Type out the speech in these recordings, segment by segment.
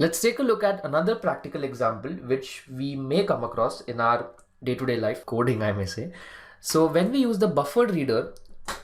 Let's take a look at another practical example which we may come across in our day-to-day life coding, I may say. So when we use the buffered reader,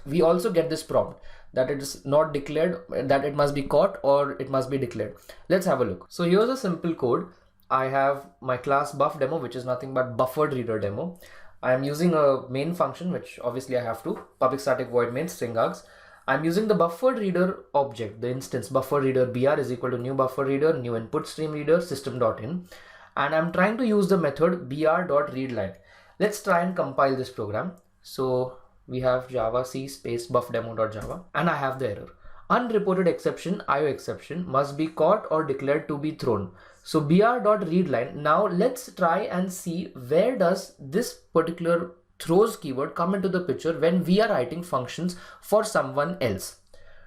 we also get this prompt that it is not declared, that it must be caught or it must be declared. Let's have a look. So here's a simple code. I have my class buff demo, which is nothing but buffered reader demo. I am using a main function, which obviously I have to, public static void main string args. I'm using the buffered reader object, the instance buffer reader br is equal to new buffer reader, new input stream reader system.in, and I'm trying to use the method br.readline. Let's try and compile this program. So we have java c space buffdemo.java, and I have the error. Unreported exception, IO exception, must be caught or declared to be thrown. So br.readline. Now let's try and see where does this particular throws keyword come into the picture when we are writing functions for someone else.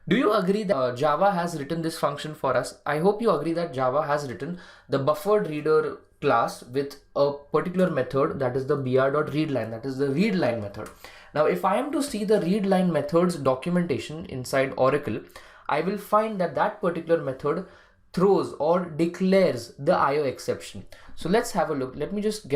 Do you agree that Java has written this function for us? I hope you agree that Java has written the buffered reader class with a particular method, that is the br.readline, that is the readline method. Now if I am to see the readline method's documentation inside Oracle, I will find that that particular method throws or declares the IO exception. So let's have a look. Let me just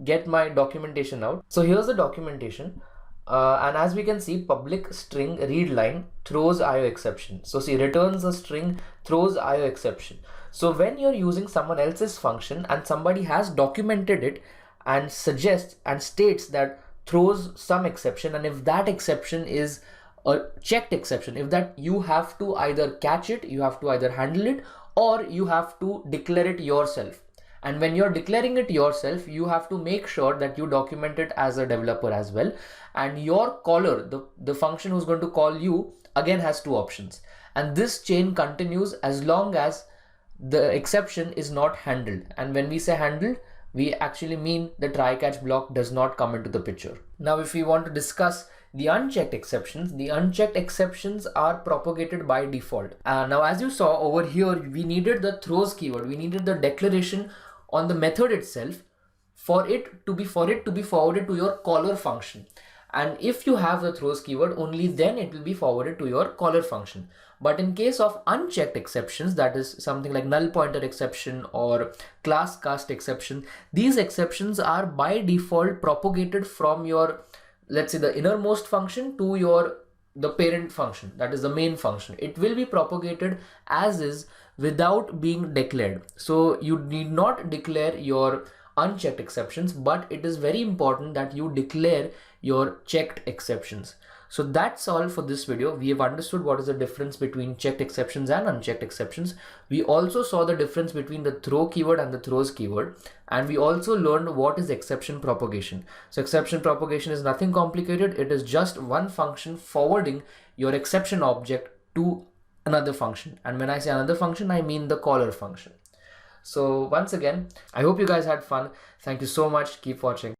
get my documentation out. So here's the documentation, and as we can see, public string readline throws IO exception. So see, returns a string, throws IO exception. So when you're using someone else's function and somebody has documented it and suggests and states that throws some exception, and if that exception is a checked exception, if that you have to either catch it, you have to either handle it, or you have to declare it yourself. And when you're declaring it yourself, you have to make sure that you document it as a developer as well. And your caller, the function who's going to call you, again has two options. And this chain continues as long as the exception is not handled. And when we say handled, we actually mean the try catch block does not come into the picture. Now, if we want to discuss the unchecked exceptions are propagated by default. Now, as you saw over here, we needed the throws keyword. We needed the declaration on the method itself for it to be forwarded to your caller function. And if you have the throws keyword, only then it will be forwarded to your caller function. But in case of unchecked exceptions, that is something like null pointer exception or class cast exception, these exceptions are by default propagated from your, let's say, the innermost function to the parent function, that is the main function. It will be propagated as is without being declared. So you need not declare your unchecked exceptions, but it is very important that you declare your checked exceptions. So that's all for this video. We have understood what is the difference between checked exceptions and unchecked exceptions. We also saw the difference between the throw keyword and the throws keyword. And we also learned what is exception propagation. So exception propagation is nothing complicated. It is just one function forwarding your exception object to another function. And when I say another function, I mean the caller function. So once again, I hope you guys had fun. Thank you so much. Keep watching.